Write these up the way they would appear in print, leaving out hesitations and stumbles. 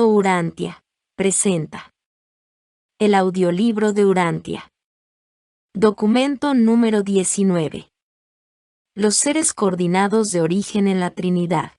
Mundo Urantia presenta el audiolibro de Urantia. Documento número 19. Los seres coordinados de origen en la Trinidad.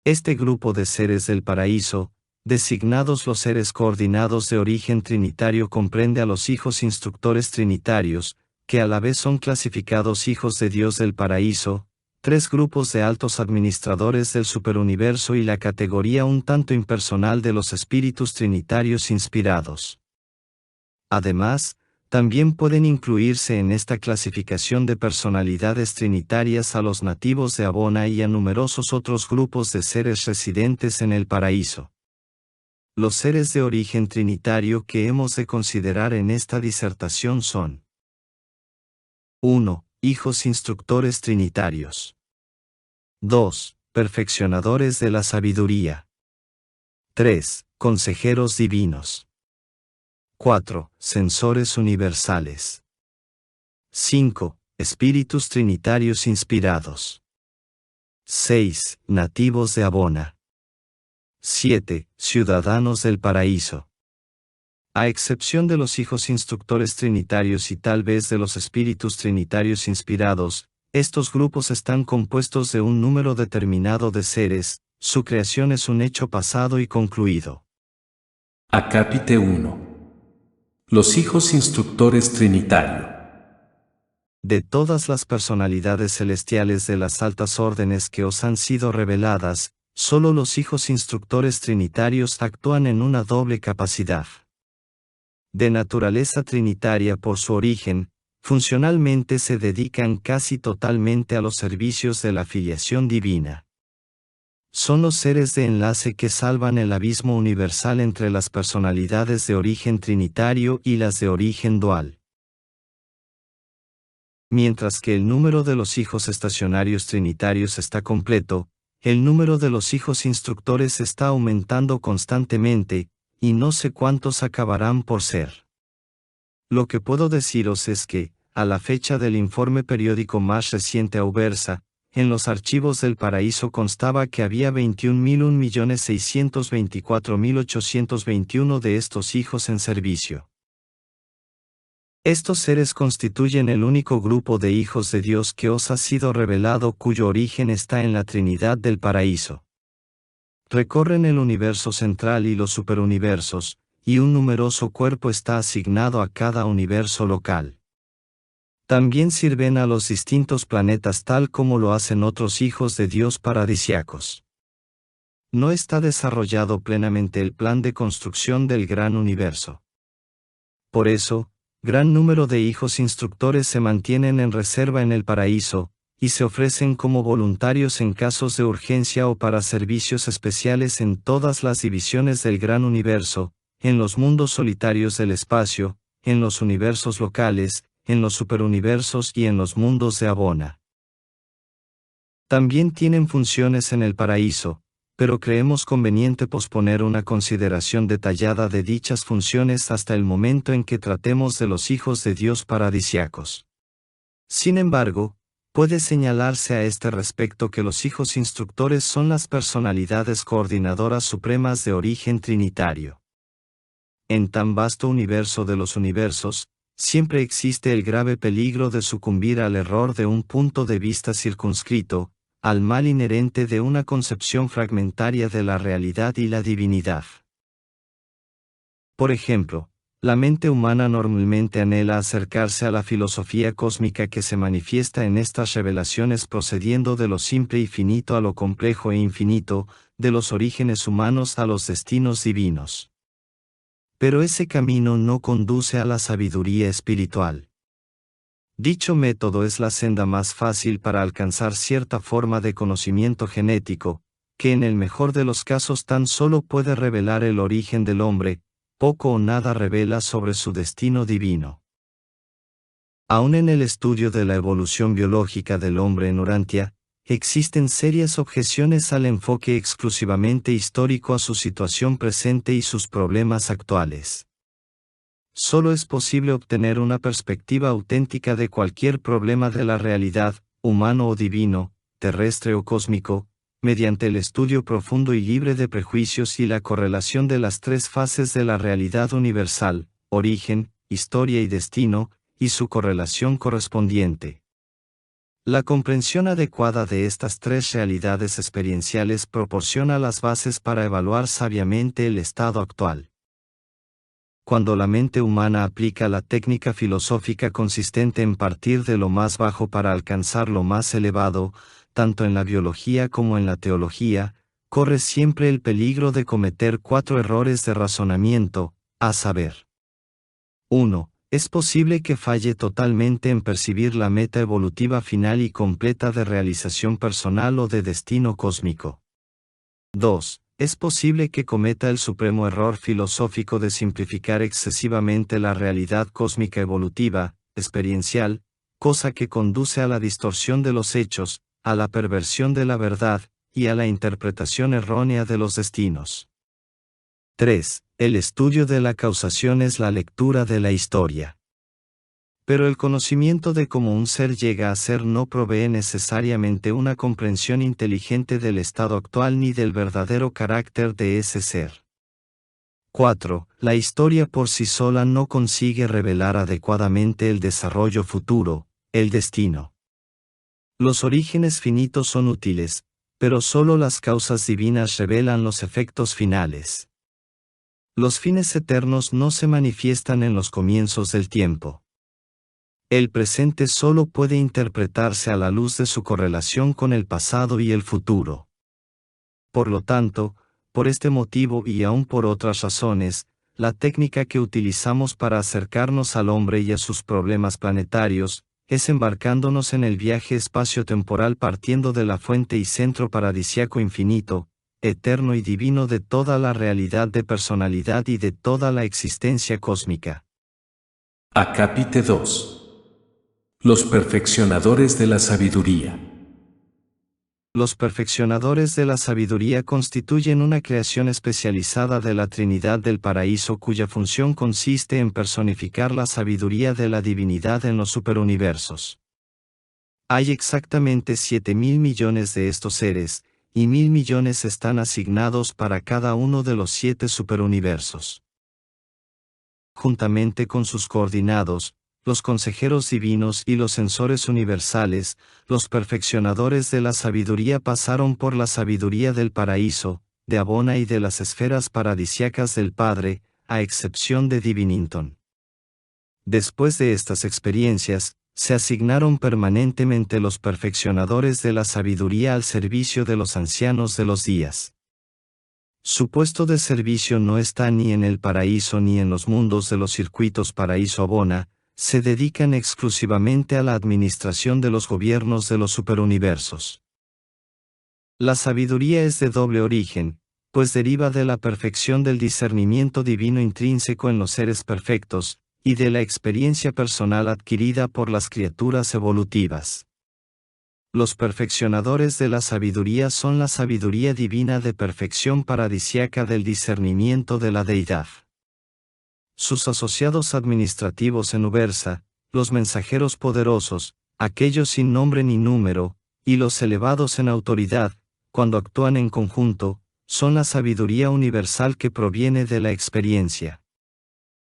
Este grupo de seres del paraíso, designados los seres coordinados de origen trinitario, comprende a los hijos instructores trinitarios, que a la vez son clasificados hijos de Dios del paraíso, tres grupos de altos administradores del superuniverso y la categoría un tanto impersonal de los espíritus trinitarios inspirados. Además, también pueden incluirse en esta clasificación de personalidades trinitarias a los nativos de Abona y a numerosos otros grupos de seres residentes en el paraíso. Los seres de origen trinitario que hemos de considerar en esta disertación son: 1. Hijos instructores trinitarios. 2. Perfeccionadores de la sabiduría. 3. Consejeros divinos. 4. Censores universales. 5. Espíritus trinitarios inspirados. 6. Nativos de Abona. 7. Ciudadanos del paraíso. A excepción de los hijos instructores trinitarios y tal vez de los espíritus trinitarios inspirados, estos grupos están compuestos de un número determinado de seres. Su creación es un hecho pasado y concluido. Acápite 1. Los hijos instructores trinitario. De todas las personalidades celestiales de las altas órdenes que os han sido reveladas, solo los hijos instructores trinitarios actúan en una doble capacidad. De naturaleza trinitaria por su origen, funcionalmente se dedican casi totalmente a los servicios de la filiación divina. Son los seres de enlace que salvan el abismo universal entre las personalidades de origen trinitario y las de origen dual. Mientras que el número de los hijos estacionarios trinitarios está completo, el número de los hijos instructores está aumentando constantemente, y no sé cuántos acabarán por ser. Lo que puedo deciros es que, a la fecha del informe periódico más reciente Auversa, en los archivos del paraíso constaba que había 21.624.821 de estos hijos en servicio. Estos seres constituyen el único grupo de hijos de Dios que os ha sido revelado cuyo origen está en la Trinidad del paraíso. Recorren el universo central y los superuniversos, y un numeroso cuerpo está asignado a cada universo local. También sirven a los distintos planetas tal como lo hacen otros hijos de Dios paradisiacos. No está desarrollado plenamente el plan de construcción del gran universo. Por eso, gran número de hijos instructores se mantienen en reserva en el paraíso, y se ofrecen como voluntarios en casos de urgencia o para servicios especiales en todas las divisiones del gran universo, en los mundos solitarios del espacio, en los universos locales, en los superuniversos y en los mundos de Abona. También tienen funciones en el paraíso, pero creemos conveniente posponer una consideración detallada de dichas funciones hasta el momento en que tratemos de los hijos de Dios paradisiacos. Sin embargo, puede señalarse a este respecto que los hijos instructores son las personalidades coordinadoras supremas de origen trinitario. En tan vasto universo de los universos, siempre existe el grave peligro de sucumbir al error de un punto de vista circunscrito, al mal inherente de una concepción fragmentaria de la realidad y la divinidad. Por ejemplo, la mente humana normalmente anhela acercarse a la filosofía cósmica que se manifiesta en estas revelaciones procediendo de lo simple y finito a lo complejo e infinito, de los orígenes humanos a los destinos divinos. Pero ese camino no conduce a la sabiduría espiritual. Dicho método es la senda más fácil para alcanzar cierta forma de conocimiento genético, que en el mejor de los casos tan solo puede revelar el origen del hombre, poco o nada revela sobre su destino divino. Aún en el estudio de la evolución biológica del hombre en Urantia, existen serias objeciones al enfoque exclusivamente histórico a su situación presente y sus problemas actuales. Solo es posible obtener una perspectiva auténtica de cualquier problema de la realidad, humano o divino, terrestre o cósmico, mediante el estudio profundo y libre de prejuicios y la correlación de las tres fases de la realidad universal, origen, historia y destino, y su correlación correspondiente. La comprensión adecuada de estas tres realidades experienciales proporciona las bases para evaluar sabiamente el estado actual. Cuando la mente humana aplica la técnica filosófica consistente en partir de lo más bajo para alcanzar lo más elevado, tanto en la biología como en la teología, corre siempre el peligro de cometer 4 errores de razonamiento, a saber. 1. Es posible que falle totalmente en percibir la meta evolutiva final y completa de realización personal o de destino cósmico. 2. Es posible que cometa el supremo error filosófico de simplificar excesivamente la realidad cósmica evolutiva, experiencial, cosa que conduce a la distorsión de los hechos, a la perversión de la verdad, y a la interpretación errónea de los destinos. 3. El estudio de la causación es la lectura de la historia. Pero el conocimiento de cómo un ser llega a ser no provee necesariamente una comprensión inteligente del estado actual ni del verdadero carácter de ese ser. 4. La historia por sí sola no consigue revelar adecuadamente el desarrollo futuro, el destino. Los orígenes finitos son útiles, pero solo las causas divinas revelan los efectos finales. Los fines eternos no se manifiestan en los comienzos del tiempo. El presente solo puede interpretarse a la luz de su correlación con el pasado y el futuro. Por lo tanto, por este motivo y aún por otras razones, la técnica que utilizamos para acercarnos al hombre y a sus problemas planetarios, es embarcándonos en el viaje espacio-temporal partiendo de la fuente y centro paradisiaco infinito, eterno y divino de toda la realidad de personalidad y de toda la existencia cósmica. Acápite 2. Los perfeccionadores de la sabiduría. Los perfeccionadores de la sabiduría constituyen una creación especializada de la Trinidad del Paraíso cuya función consiste en personificar la sabiduría de la divinidad en los superuniversos. Hay exactamente 7.000 millones de estos seres, y 1.000 millones están asignados para cada uno de los 7 superuniversos. Juntamente con sus coordinados, los consejeros divinos y los censores universales, los perfeccionadores de la sabiduría pasaron por la sabiduría del paraíso, de Abona y de las esferas paradisiacas del Padre, a excepción de Divinington. Después de estas experiencias, se asignaron permanentemente los perfeccionadores de la sabiduría al servicio de los ancianos de los días. Su puesto de servicio no está ni en el paraíso ni en los mundos de los circuitos paraíso-Abona, se dedican exclusivamente a la administración de los gobiernos de los superuniversos. La sabiduría es de doble origen, pues deriva de la perfección del discernimiento divino intrínseco en los seres perfectos, y de la experiencia personal adquirida por las criaturas evolutivas. Los perfeccionadores de la sabiduría son la sabiduría divina de perfección paradisiaca del discernimiento de la deidad. Sus asociados administrativos en Ubersa, los mensajeros poderosos, aquellos sin nombre ni número, y los elevados en autoridad, cuando actúan en conjunto, son la sabiduría universal que proviene de la experiencia.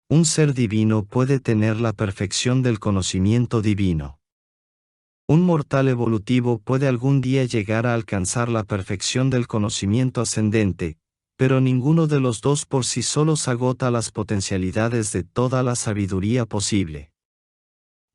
Un ser divino puede tener la perfección del conocimiento divino. Un mortal evolutivo puede algún día llegar a alcanzar la perfección del conocimiento ascendente, pero ninguno de los dos por sí solos agota las potencialidades de toda la sabiduría posible.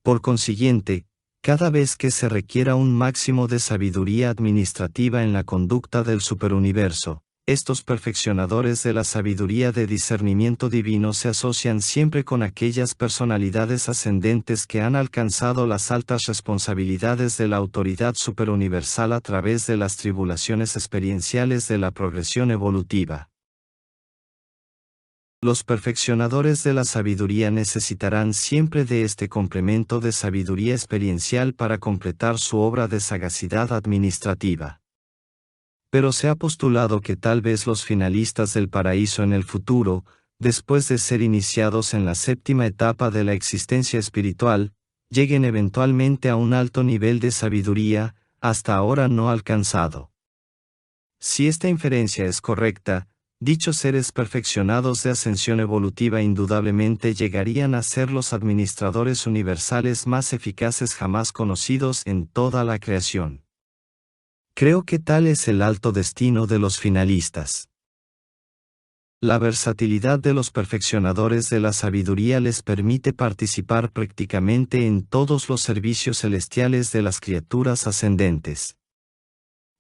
Por consiguiente, cada vez que se requiera un máximo de sabiduría administrativa en la conducta del superuniverso, estos perfeccionadores de la sabiduría de discernimiento divino se asocian siempre con aquellas personalidades ascendentes que han alcanzado las altas responsabilidades de la autoridad superuniversal a través de las tribulaciones experienciales de la progresión evolutiva. Los perfeccionadores de la sabiduría necesitarán siempre de este complemento de sabiduría experiencial para completar su obra de sagacidad administrativa. Pero se ha postulado que tal vez los finalistas del paraíso en el futuro, después de ser iniciados en la séptima etapa de la existencia espiritual, lleguen eventualmente a un alto nivel de sabiduría, hasta ahora no alcanzado. Si esta inferencia es correcta, dichos seres perfeccionados de ascensión evolutiva indudablemente llegarían a ser los administradores universales más eficaces jamás conocidos en toda la creación. Creo que tal es el alto destino de los finalistas. La versatilidad de los perfeccionadores de la sabiduría les permite participar prácticamente en todos los servicios celestiales de las criaturas ascendentes.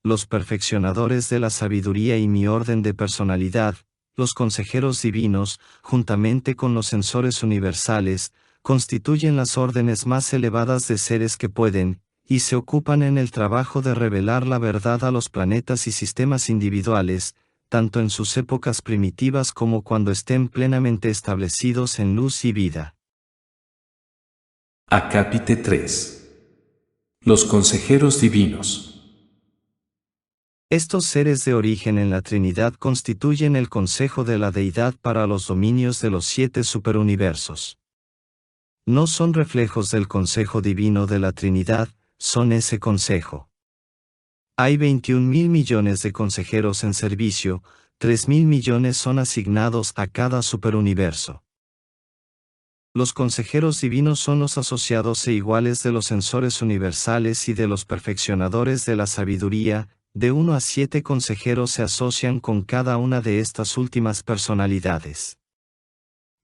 Los perfeccionadores de la sabiduría y mi orden de personalidad, los consejeros divinos, juntamente con los censores universales, constituyen las órdenes más elevadas de seres que pueden, y se ocupan en el trabajo de revelar la verdad a los planetas y sistemas individuales, tanto en sus épocas primitivas como cuando estén plenamente establecidos en luz y vida. Acápite 3. Los consejeros divinos. Estos seres de origen en la Trinidad constituyen el consejo de la deidad para los dominios de los 7 superuniversos. No son reflejos del consejo divino de la Trinidad, son ese consejo. Hay 21.000 millones de consejeros en servicio, 3.000 millones son asignados a cada superuniverso. Los consejeros divinos son los asociados e iguales de los censores universales y de los perfeccionadores de la sabiduría. De 1 a 7 consejeros se asocian con cada una de estas últimas personalidades.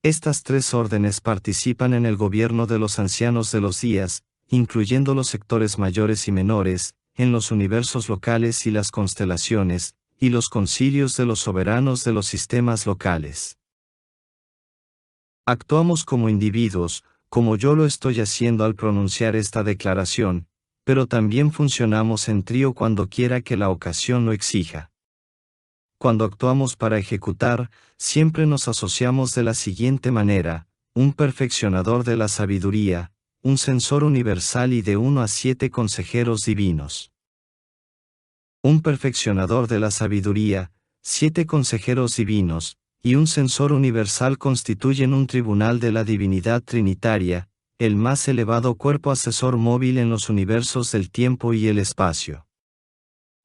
Estas 3 órdenes participan en el gobierno de los ancianos de los días, incluyendo los sectores mayores y menores, en los universos locales y las constelaciones, y los concilios de los soberanos de los sistemas locales. Actuamos como individuos, como yo lo estoy haciendo al pronunciar esta declaración, pero también funcionamos en trío cuando quiera que la ocasión lo exija. Cuando actuamos para ejecutar, siempre nos asociamos de la siguiente manera: un perfeccionador de la sabiduría, un censor universal y de 1 a 7 consejeros divinos. Un perfeccionador de la sabiduría, 7 consejeros divinos, y un censor universal constituyen un tribunal de la divinidad trinitaria, el más elevado cuerpo asesor móvil en los universos del tiempo y el espacio.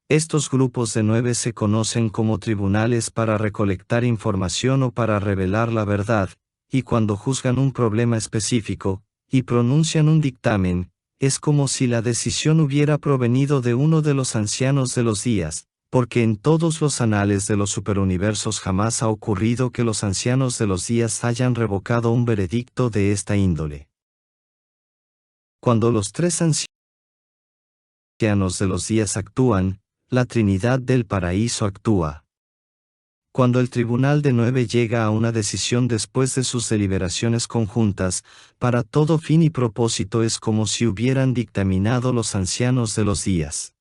Estos grupos de 9 se conocen como tribunales para recolectar información o para revelar la verdad, y cuando juzgan un problema específico, y pronuncian un dictamen, es como si la decisión hubiera provenido de uno de los ancianos de los días, porque en todos los anales de los superuniversos jamás ha ocurrido que los ancianos de los días hayan revocado un veredicto de esta índole. Cuando los 3 ancianos de los días actúan, la Trinidad del Paraíso actúa. Cuando el tribunal de 9 llega a una decisión después de sus deliberaciones conjuntas, para todo fin y propósito es como si hubieran dictaminado los ancianos de los días.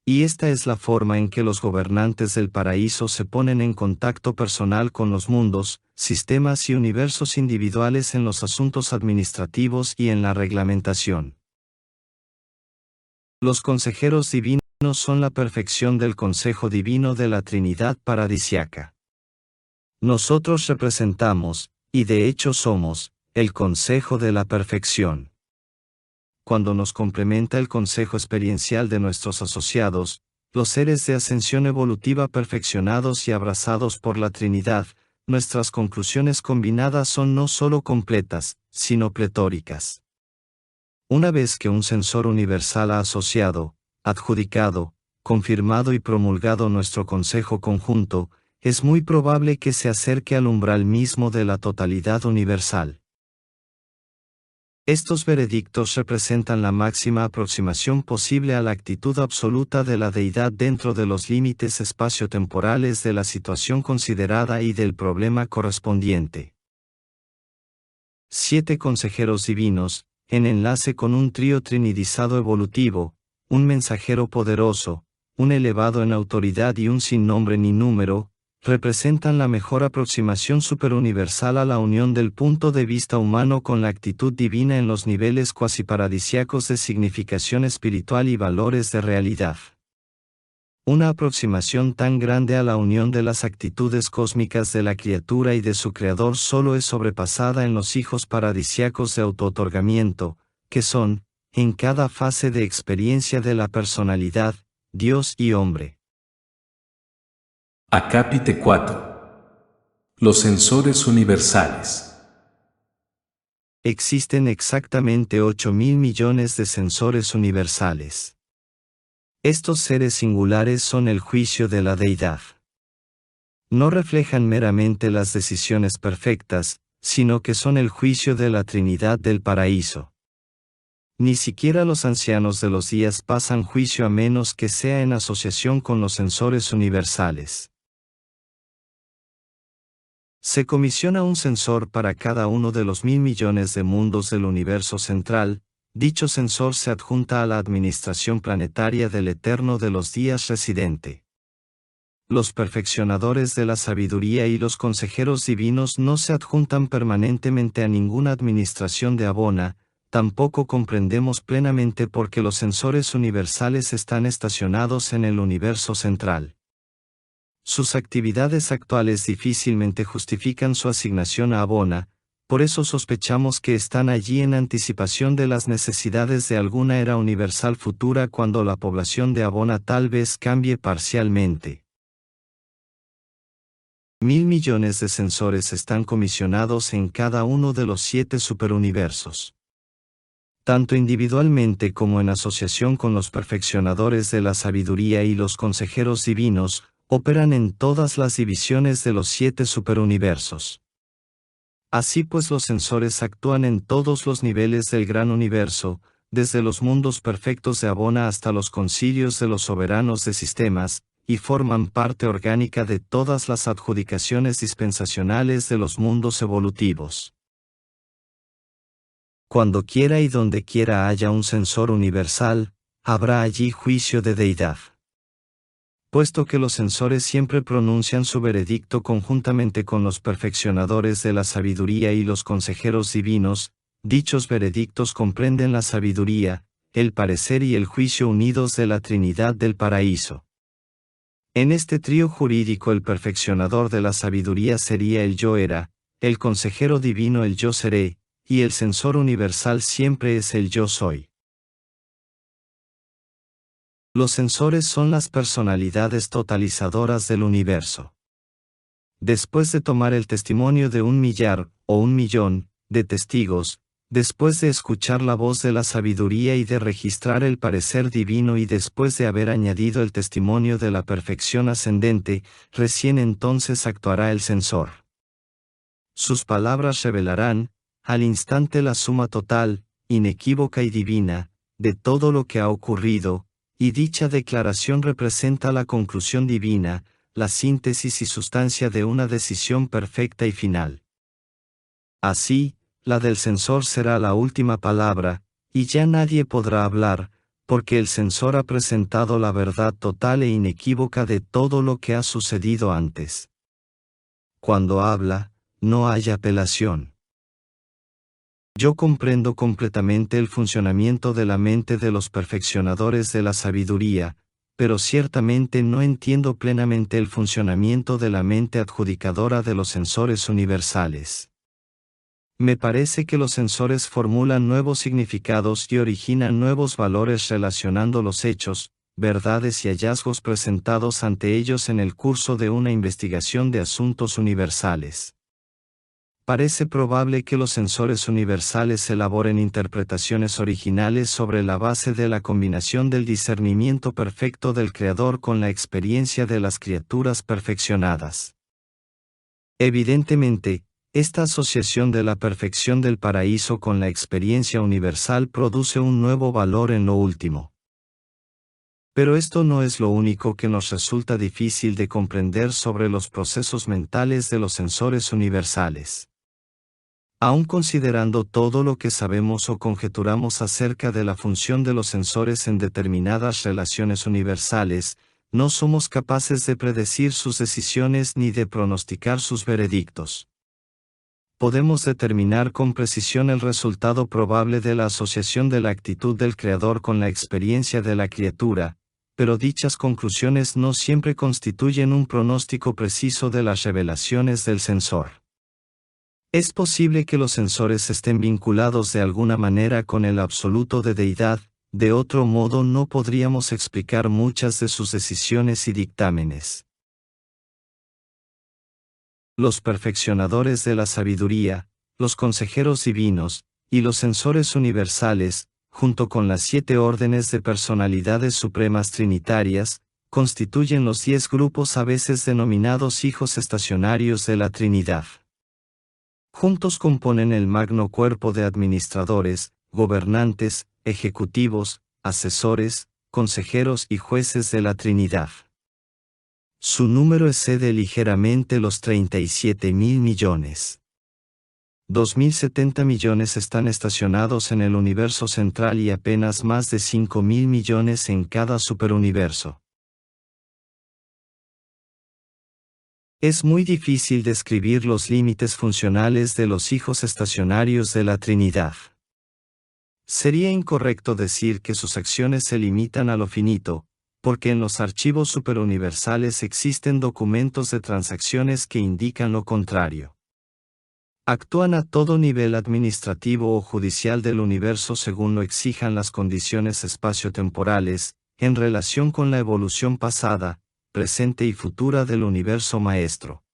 Y esta es la forma en que los gobernantes del paraíso se ponen en contacto personal con los mundos, sistemas y universos individuales en los asuntos administrativos y en la reglamentación. Los consejeros divinos son la perfección del consejo divino de la Trinidad paradisiaca. Nosotros representamos, y de hecho somos, el consejo de la perfección. Cuando nos complementa el consejo experiencial de nuestros asociados, los seres de ascensión evolutiva perfeccionados y abrazados por la Trinidad, nuestras conclusiones combinadas son no solo completas, sino pletóricas. Una vez que un censor universal ha asociado, adjudicado, confirmado y promulgado nuestro consejo conjunto, es muy probable que se acerque al umbral mismo de la totalidad universal. Estos veredictos representan la máxima aproximación posible a la actitud absoluta de la deidad dentro de los límites espaciotemporales de la situación considerada y del problema correspondiente. 7 consejeros divinos, en enlace con un trío trinidizado evolutivo, un mensajero poderoso, un elevado en autoridad y un sin nombre ni número, representan la mejor aproximación superuniversal a la unión del punto de vista humano con la actitud divina en los niveles cuasiparadisiacos de significación espiritual y valores de realidad. Una aproximación tan grande a la unión de las actitudes cósmicas de la criatura y de su creador solo es sobrepasada en los hijos paradisiacos de autootorgamiento, que son, en cada fase de experiencia de la personalidad, Dios y hombre. Acápite 4. Los sensores universales. Existen exactamente 8.000 millones de sensores universales. Estos seres singulares son el juicio de la deidad. No reflejan meramente las decisiones perfectas, sino que son el juicio de la Trinidad del paraíso. Ni siquiera los ancianos de los días pasan juicio a menos que sea en asociación con los sensores universales. Se comisiona un sensor para cada uno de los 1.000 millones de mundos del universo central. Dicho sensor se adjunta a la administración planetaria del Eterno de los días residente. Los perfeccionadores de la sabiduría y los consejeros divinos no se adjuntan permanentemente a ninguna administración de Abona. Tampoco comprendemos plenamente por qué los sensores universales están estacionados en el universo central. Sus actividades actuales difícilmente justifican su asignación a Abona, por eso sospechamos que están allí en anticipación de las necesidades de alguna era universal futura cuando la población de Abona tal vez cambie parcialmente. 1.000 millones de sensores están comisionados en cada uno de los 7 superuniversos. Tanto individualmente como en asociación con los perfeccionadores de la sabiduría y los consejeros divinos, operan en todas las divisiones de los 7 superuniversos. Así pues los sensores actúan en todos los niveles del gran universo, desde los mundos perfectos de Abona hasta los concilios de los soberanos de sistemas, y forman parte orgánica de todas las adjudicaciones dispensacionales de los mundos evolutivos. Cuando quiera y donde quiera haya un sensor universal, habrá allí juicio de deidad. Puesto que los sensores siempre pronuncian su veredicto conjuntamente con los perfeccionadores de la sabiduría y los consejeros divinos, dichos veredictos comprenden la sabiduría, el parecer y el juicio unidos de la Trinidad del paraíso. En este trío jurídico el perfeccionador de la sabiduría sería el yo era, el consejero divino el yo seré, y el sensor universal siempre es el yo soy. Los sensores son las personalidades totalizadoras del universo. Después de tomar el testimonio de 1 millar, o 1 millón, de testigos, después de escuchar la voz de la sabiduría y de registrar el parecer divino y después de haber añadido el testimonio de la perfección ascendente, recién entonces actuará el sensor. Sus palabras revelarán, al instante la suma total, inequívoca y divina, de todo lo que ha ocurrido, y dicha declaración representa la conclusión divina, la síntesis y sustancia de una decisión perfecta y final. Así, la del sensor será la última palabra, y ya nadie podrá hablar, porque el sensor ha presentado la verdad total e inequívoca de todo lo que ha sucedido antes. Cuando habla, no hay apelación. Yo comprendo completamente el funcionamiento de la mente de los perfeccionadores de la sabiduría, pero ciertamente no entiendo plenamente el funcionamiento de la mente adjudicadora de los sensores universales. Me parece que los sensores formulan nuevos significados y originan nuevos valores relacionando los hechos, verdades y hallazgos presentados ante ellos en el curso de una investigación de asuntos universales. Parece probable que los sensores universales elaboren interpretaciones originales sobre la base de la combinación del discernimiento perfecto del Creador con la experiencia de las criaturas perfeccionadas. Evidentemente, esta asociación de la perfección del paraíso con la experiencia universal produce un nuevo valor en lo último. Pero esto no es lo único que nos resulta difícil de comprender sobre los procesos mentales de los sensores universales. Aun considerando todo lo que sabemos o conjeturamos acerca de la función de los sensores en determinadas relaciones universales, no somos capaces de predecir sus decisiones ni de pronosticar sus veredictos. Podemos determinar con precisión el resultado probable de la asociación de la actitud del Creador con la experiencia de la criatura, pero dichas conclusiones no siempre constituyen un pronóstico preciso de las revelaciones del sensor. Es posible que los sensores estén vinculados de alguna manera con el absoluto de deidad, de otro modo no podríamos explicar muchas de sus decisiones y dictámenes. los perfeccionadores de la sabiduría, los consejeros divinos, y los censores universales, junto con las 7 órdenes de personalidades supremas trinitarias, constituyen los 10 grupos a veces denominados hijos estacionarios de la Trinidad. Juntos componen el magno cuerpo de administradores, gobernantes, ejecutivos, asesores, consejeros y jueces de la Trinidad. Su número excede ligeramente los 37.000 millones. 2.070 millones están estacionados en el universo central y apenas más de 5.000 millones en cada superuniverso. Es muy difícil describir los límites funcionales de los hijos estacionarios de la Trinidad. Sería incorrecto decir que sus acciones se limitan a lo finito, porque en los archivos superuniversales existen documentos de transacciones que indican lo contrario. Actúan a todo nivel administrativo o judicial del universo según lo exijan las condiciones espaciotemporales, en relación con la evolución pasada, presente y futura del universo maestro.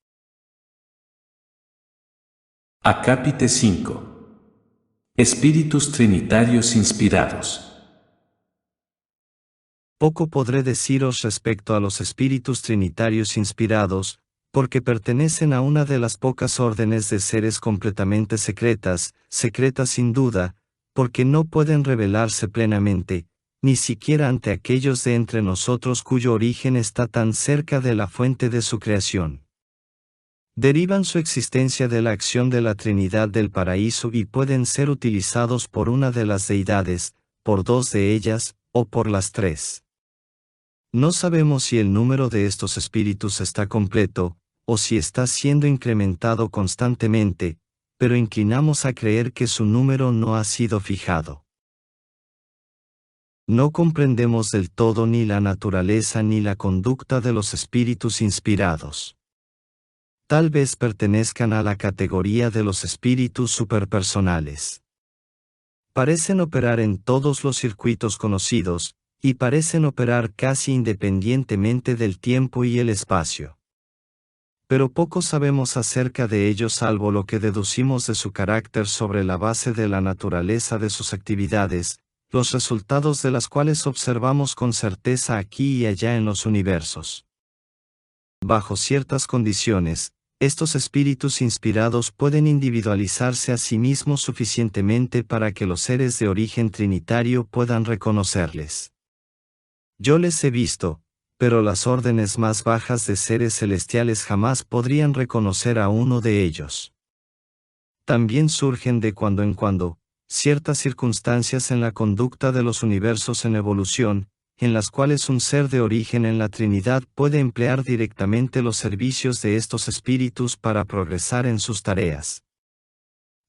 Acápite 5. Espíritus trinitarios inspirados. Poco podré deciros respecto a los espíritus trinitarios inspirados, porque pertenecen a una de las pocas órdenes de seres completamente secretas sin duda, porque no pueden revelarse plenamente, ni siquiera ante aquellos de entre nosotros cuyo origen está tan cerca de la fuente de su creación. Derivan su existencia de la acción de la Trinidad del paraíso y pueden ser utilizados por una de las deidades, por 2 de ellas, o por las 3. No sabemos si el número de estos espíritus está completo, o si está siendo incrementado constantemente, pero inclinamos a creer que su número no ha sido fijado. No comprendemos del todo ni la naturaleza ni la conducta de los espíritus inspirados. Tal vez pertenezcan a la categoría de los espíritus superpersonales. Parecen operar en todos los circuitos conocidos, y parecen operar casi independientemente del tiempo y el espacio. Pero poco sabemos acerca de ellos salvo lo que deducimos de su carácter sobre la base de la naturaleza de sus actividades, los resultados de las cuales observamos con certeza aquí y allá en los universos. Bajo ciertas condiciones, estos espíritus inspirados pueden individualizarse a sí mismos suficientemente para que los seres de origen trinitario puedan reconocerles. Yo les he visto, pero las órdenes más bajas de seres celestiales jamás podrían reconocer a uno de ellos. También surgen de cuando en cuando, ciertas circunstancias en la conducta de los universos en evolución, en las cuales un ser de origen en la Trinidad puede emplear directamente los servicios de estos espíritus para progresar en sus tareas.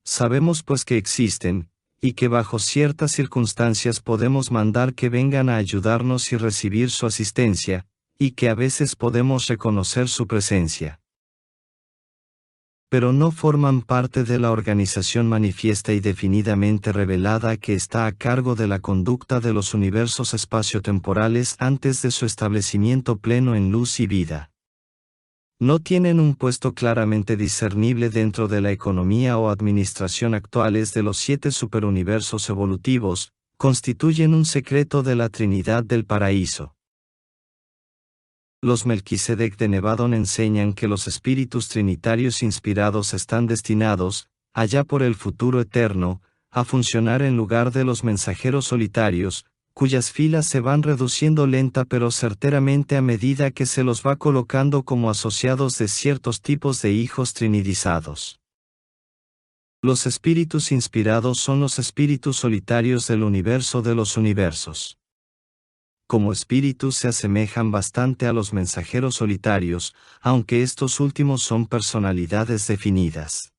Sabemos pues que existen, y que bajo ciertas circunstancias podemos mandar que vengan a ayudarnos y recibir su asistencia, y que a veces podemos reconocer su presencia. Pero no forman parte de la organización manifiesta y definidamente revelada que está a cargo de la conducta de los universos espaciotemporales antes de su establecimiento pleno en luz y vida. No tienen un puesto claramente discernible dentro de la economía o administración actuales de los 7 superuniversos evolutivos, constituyen un secreto de la Trinidad del paraíso. Los Melquisedec de Nevadón enseñan que los espíritus trinitarios inspirados están destinados, allá por el futuro eterno, a funcionar en lugar de los mensajeros solitarios, cuyas filas se van reduciendo lenta pero certeramente a medida que se los va colocando como asociados de ciertos tipos de hijos trinidizados. Los espíritus inspirados son los espíritus solitarios del universo de los universos. Como espíritus se asemejan bastante a los mensajeros solitarios, aunque estos últimos son personalidades definidas.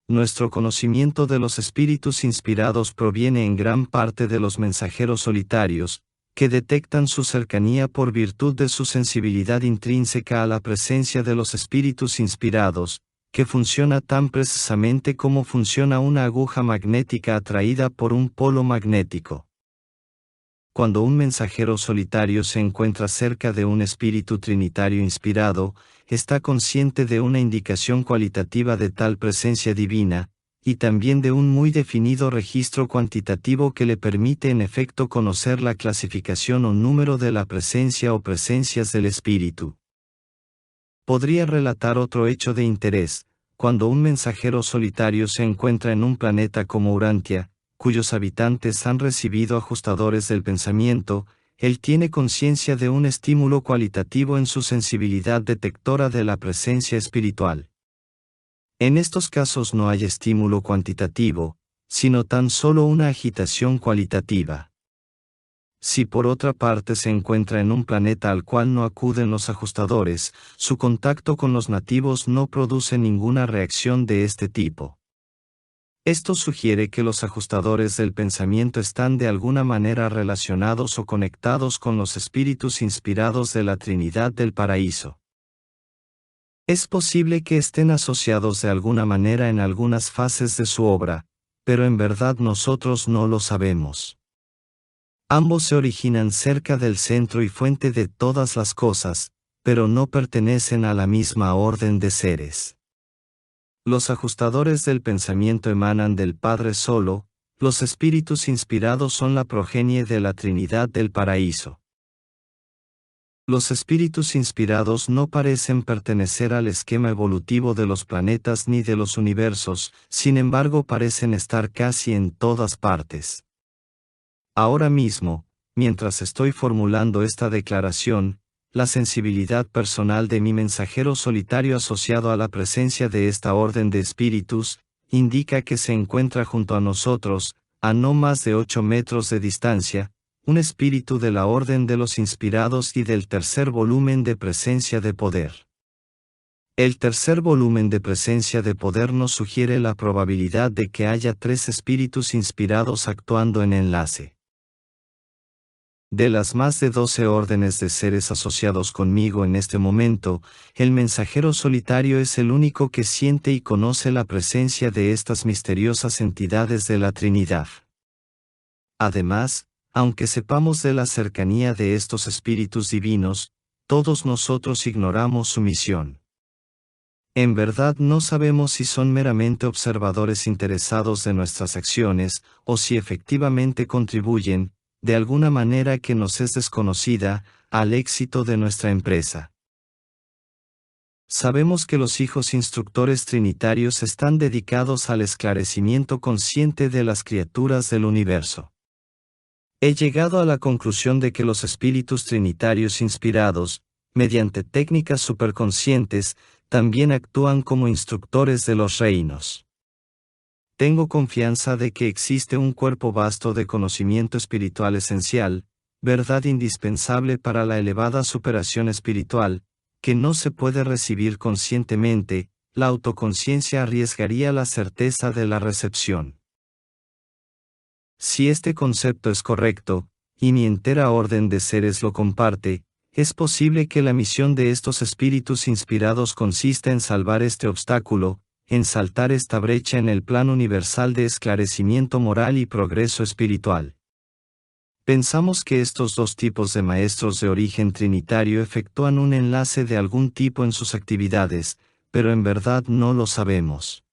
Nuestro conocimiento de los espíritus inspirados proviene en gran parte de los mensajeros solitarios, que detectan su cercanía por virtud de su sensibilidad intrínseca a la presencia de los espíritus inspirados, que funciona tan precisamente como funciona una aguja magnética atraída por un polo magnético. cuando un mensajero solitario se encuentra cerca de un espíritu trinitario inspirado, está consciente de una indicación cualitativa de tal presencia divina, y también de un muy definido registro cuantitativo que le permite en efecto conocer la clasificación o número de la presencia o presencias del espíritu. Podría relatar otro hecho de interés, cuando un mensajero solitario se encuentra en un planeta como Urantia, cuyos habitantes han recibido ajustadores del pensamiento, él tiene conciencia de un estímulo cualitativo en su sensibilidad detectora de la presencia espiritual. En estos casos no hay estímulo cuantitativo, sino tan solo una agitación cualitativa. Si por otra parte se encuentra en un planeta al cual no acuden los ajustadores, su contacto con los nativos no produce ninguna reacción de este tipo. Esto sugiere que los ajustadores del pensamiento están de alguna manera relacionados o conectados con los espíritus inspirados de la Trinidad del Paraíso. Es posible que estén asociados de alguna manera en algunas fases de su obra, pero en verdad nosotros no lo sabemos. Ambos se originan cerca del centro y fuente de todas las cosas, pero no pertenecen a la misma orden de seres. Los ajustadores del pensamiento emanan del Padre solo, los espíritus inspirados son la progenie de la Trinidad del Paraíso. Los espíritus inspirados no parecen pertenecer al esquema evolutivo de los planetas ni de los universos, sin embargo parecen estar casi en todas partes. Ahora mismo, mientras estoy formulando esta declaración, la sensibilidad personal de mi mensajero solitario asociado a la presencia de esta orden de espíritus, indica que se encuentra junto a nosotros, a no más de 8 metros de distancia, un espíritu de la orden de los inspirados y del tercer volumen de presencia de poder. El tercer volumen de presencia de poder nos sugiere la probabilidad de que haya 3 espíritus inspirados actuando en enlace. De las más de 12 órdenes de seres asociados conmigo en este momento, el mensajero solitario es el único que siente y conoce la presencia de estas misteriosas entidades de la Trinidad. Además, aunque sepamos de la cercanía de estos espíritus divinos, todos nosotros ignoramos su misión. En verdad no sabemos si son meramente observadores interesados de nuestras acciones, o si efectivamente contribuyen, de alguna manera que nos es desconocida, al éxito de nuestra empresa. Sabemos que los hijos instructores trinitarios están dedicados al esclarecimiento consciente de las criaturas del universo. He llegado a la conclusión de que los espíritus trinitarios inspirados, mediante técnicas superconscientes, también actúan como instructores de los reinos. Tengo confianza de que existe un cuerpo vasto de conocimiento espiritual esencial, verdad indispensable para la elevada superación espiritual, que no se puede recibir conscientemente. La autoconciencia arriesgaría la certeza de la recepción. Si este concepto es correcto, y mi entera orden de seres lo comparte, es posible que la misión de estos espíritus inspirados consista en salvar este obstáculo, en saltar esta brecha en el plano universal de esclarecimiento moral y progreso espiritual. Pensamos que estos dos tipos de maestros de origen trinitario efectúan un enlace de algún tipo en sus actividades, pero en verdad no lo sabemos.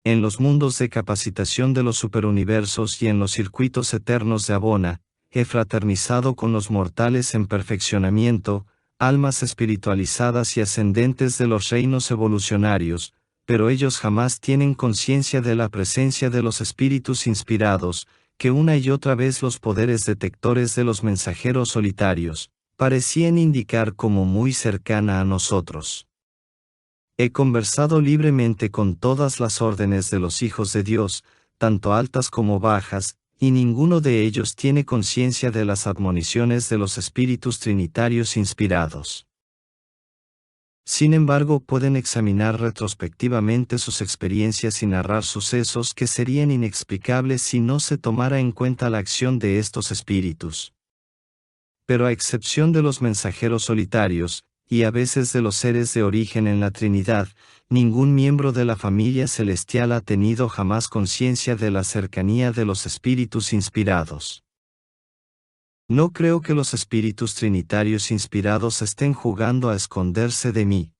En los mundos de capacitación de los superuniversos y en los circuitos eternos de Abona, he fraternizado con los mortales en perfeccionamiento, almas espiritualizadas y ascendentes de los reinos evolucionarios, pero ellos jamás tienen conciencia de la presencia de los espíritus inspirados, que una y otra vez los poderes detectores de los mensajeros solitarios parecían indicar como muy cercana a nosotros. He conversado libremente con todas las órdenes de los hijos de Dios, tanto altas como bajas, y ninguno de ellos tiene conciencia de las admoniciones de los espíritus trinitarios inspirados. Sin embargo, pueden examinar retrospectivamente sus experiencias y narrar sucesos que serían inexplicables si no se tomara en cuenta la acción de estos espíritus. Pero a excepción de los mensajeros solitarios, y a veces de los seres de origen en la Trinidad, ningún miembro de la familia celestial ha tenido jamás conciencia de la cercanía de los espíritus inspirados. No creo que los espíritus trinitarios inspirados estén jugando a esconderse de mí.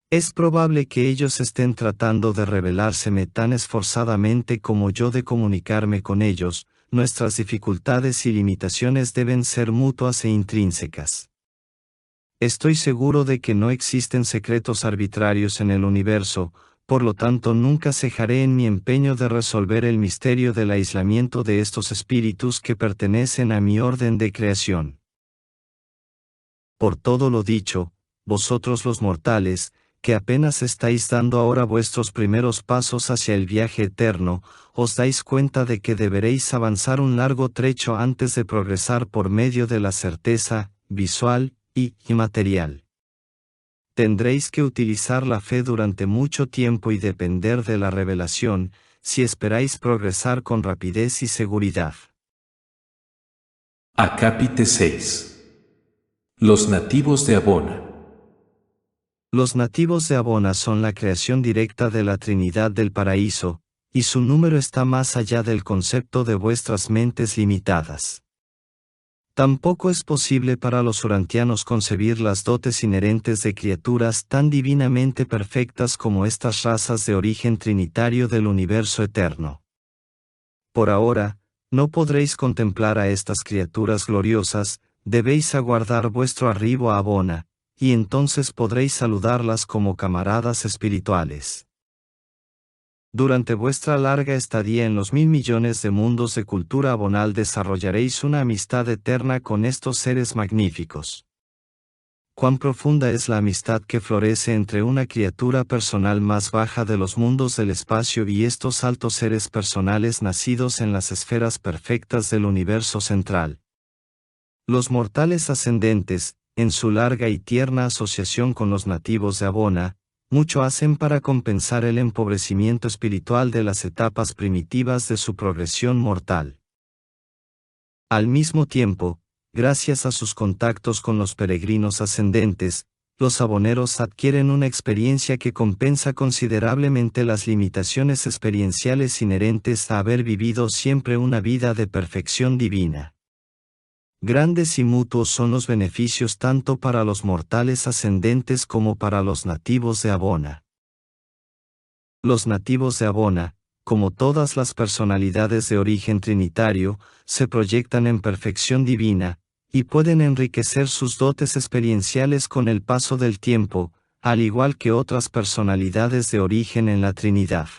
Es probable que ellos estén tratando de revelárseme tan esforzadamente como yo de comunicarme con ellos. Nuestras dificultades y limitaciones deben ser mutuas e intrínsecas. Estoy seguro de que no existen secretos arbitrarios en el universo, por lo tanto nunca cejaré en mi empeño de resolver el misterio del aislamiento de estos espíritus que pertenecen a mi orden de creación. Por todo lo dicho, vosotros los mortales, que apenas estáis dando ahora vuestros primeros pasos hacia el viaje eterno, os dais cuenta de que deberéis avanzar un largo trecho antes de progresar por medio de la certeza, visual y inmaterial. Tendréis que utilizar la fe durante mucho tiempo y depender de la revelación, si esperáis progresar con rapidez y seguridad. Acápite 6. Los nativos de Abona. Los nativos de Abona son la creación directa de la Trinidad del Paraíso, y su número está más allá del concepto de vuestras mentes limitadas. Tampoco es posible para los urantianos concebir las dotes inherentes de criaturas tan divinamente perfectas como estas razas de origen trinitario del universo eterno. Por ahora, no podréis contemplar a estas criaturas gloriosas, debéis aguardar vuestro arribo a Abona, y entonces podréis saludarlas como camaradas espirituales. Durante vuestra larga estadía en los 1000 millones de mundos de cultura abonal desarrollaréis una amistad eterna con estos seres magníficos. Cuán profunda es la amistad que florece entre una criatura personal más baja de los mundos del espacio y estos altos seres personales nacidos en las esferas perfectas del universo central. Los mortales ascendentes, en su larga y tierna asociación con los nativos de Abona, mucho hacen para compensar el empobrecimiento espiritual de las etapas primitivas de su progresión mortal. Al mismo tiempo, gracias a sus contactos con los peregrinos ascendentes, los aboneros adquieren una experiencia que compensa considerablemente las limitaciones experienciales inherentes a haber vivido siempre una vida de perfección divina. Grandes y mutuos son los beneficios tanto para los mortales ascendentes como para los nativos de Abona. Los nativos de Abona, como todas las personalidades de origen trinitario, se proyectan en perfección divina, y pueden enriquecer sus dotes experienciales con el paso del tiempo, al igual que otras personalidades de origen en la Trinidad.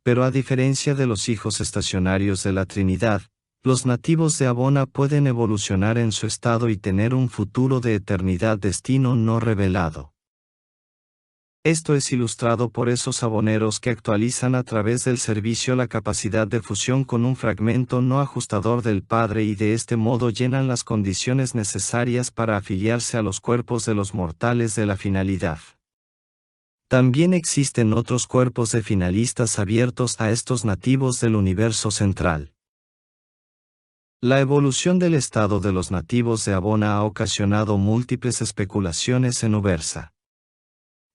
Pero a diferencia de los hijos estacionarios de la Trinidad, los nativos de Abona pueden evolucionar en su estado y tener un futuro de eternidad destino no revelado. Esto es ilustrado por esos aboneros que actualizan a través del servicio la capacidad de fusión con un fragmento no ajustador del Padre y de este modo llenan las condiciones necesarias para afiliarse a los cuerpos de los mortales de la finalidad. También existen otros cuerpos de finalistas abiertos a estos nativos del universo central. La evolución del estado de los nativos de Abona ha ocasionado múltiples especulaciones en Ubersa.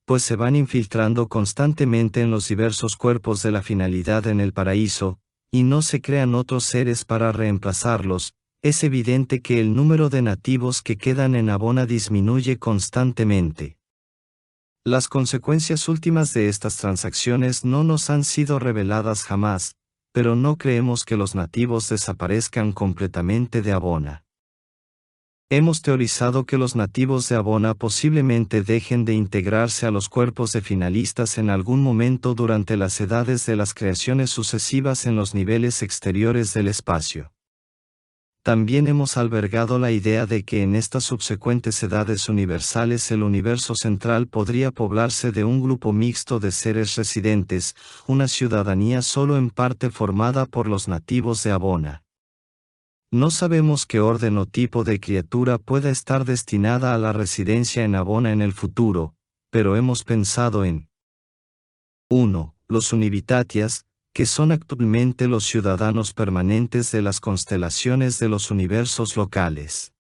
Pues se van infiltrando constantemente en los diversos cuerpos de la finalidad en el paraíso, y no se crean otros seres para reemplazarlos, es evidente que el número de nativos que quedan en Abona disminuye constantemente. Las consecuencias últimas de estas transacciones no nos han sido reveladas jamás, pero no creemos que los nativos desaparezcan completamente de Abona. Hemos teorizado que los nativos de Abona posiblemente dejen de integrarse a los cuerpos de finalistas en algún momento durante las edades de las creaciones sucesivas en los niveles exteriores del espacio. También hemos albergado la idea de que en estas subsecuentes edades universales el universo central podría poblarse de un grupo mixto de seres residentes, una ciudadanía solo en parte formada por los nativos de Abona. No sabemos qué orden o tipo de criatura pueda estar destinada a la residencia en Abona en el futuro, pero hemos pensado en 1. Los Univitatias, que son actualmente los ciudadanos permanentes de las constelaciones de los universos locales.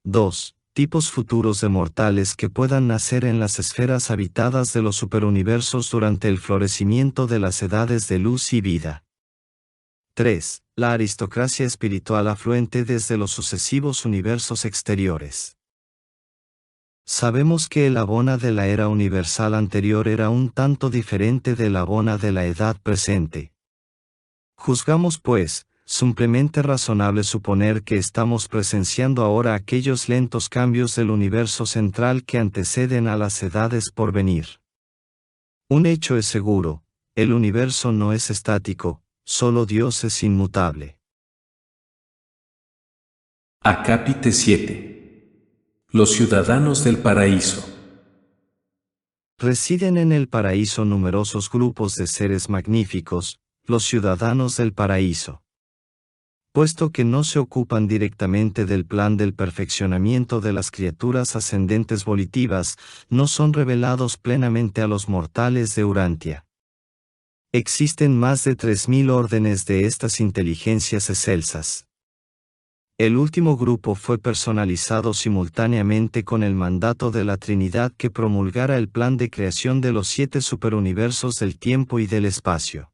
2. Tipos futuros de mortales que puedan nacer en las esferas habitadas de los superuniversos durante el florecimiento de las edades de luz y vida. 3. La aristocracia espiritual afluente desde los sucesivos universos exteriores. Sabemos que el Abona de la era universal anterior era un tanto diferente del Abona de la edad presente. Juzgamos pues, simplemente razonable suponer que estamos presenciando ahora aquellos lentos cambios del universo central que anteceden a las edades por venir. Un hecho es seguro, el universo no es estático, solo Dios es inmutable. Acápite 7. Los ciudadanos del paraíso. Residen en el paraíso numerosos grupos de seres magníficos, los ciudadanos del paraíso. Puesto que no se ocupan directamente del plan del perfeccionamiento de las criaturas ascendentes volitivas, no son revelados plenamente a los mortales de Urantia. Existen más de 3000 órdenes de estas inteligencias excelsas. El último grupo fue personalizado simultáneamente con el mandato de la Trinidad que promulgara el plan de creación de los 7 superuniversos del tiempo y del espacio.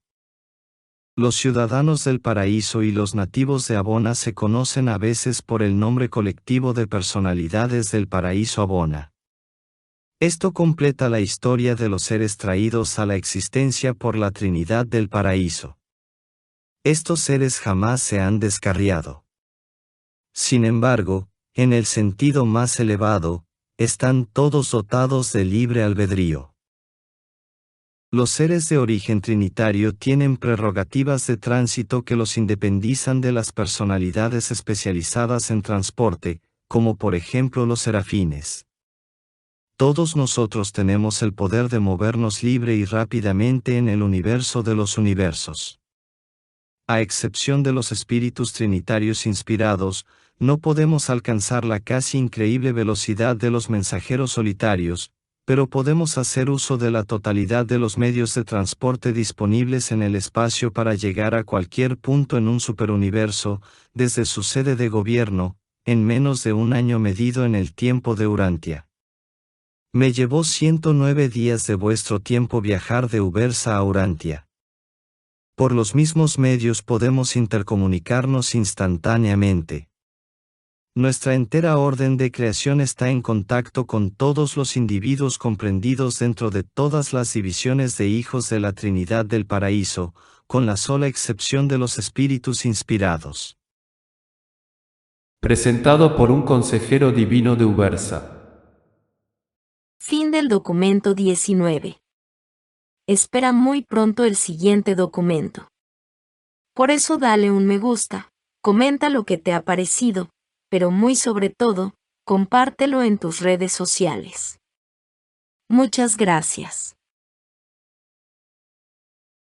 Los ciudadanos del paraíso y los nativos de Abona se conocen a veces por el nombre colectivo de personalidades del paraíso Abona. Esto completa la historia de los seres traídos a la existencia por la Trinidad del paraíso. Estos seres jamás se han descarriado. Sin embargo, en el sentido más elevado, están todos dotados de libre albedrío. Los seres de origen trinitario tienen prerrogativas de tránsito que los independizan de las personalidades especializadas en transporte, como por ejemplo los serafines. Todos nosotros tenemos el poder de movernos libre y rápidamente en el universo de los universos. A excepción de los espíritus trinitarios inspirados, no podemos alcanzar la casi increíble velocidad de los mensajeros solitarios, pero podemos hacer uso de la totalidad de los medios de transporte disponibles en el espacio para llegar a cualquier punto en un superuniverso, desde su sede de gobierno, en menos de un año medido en el tiempo de Urantia. Me llevó 109 días de vuestro tiempo viajar de Ubersa a Urantia. Por los mismos medios podemos intercomunicarnos instantáneamente. Nuestra entera orden de creación está en contacto con todos los individuos comprendidos dentro de todas las divisiones de hijos de la Trinidad del Paraíso, con la sola excepción de los espíritus inspirados. Presentado por un consejero divino de Ubersa. Fin del documento 19. Espera muy pronto el siguiente documento. Por eso dale un me gusta, comenta lo que te ha parecido, pero muy sobre todo, compártelo en tus redes sociales. Muchas gracias.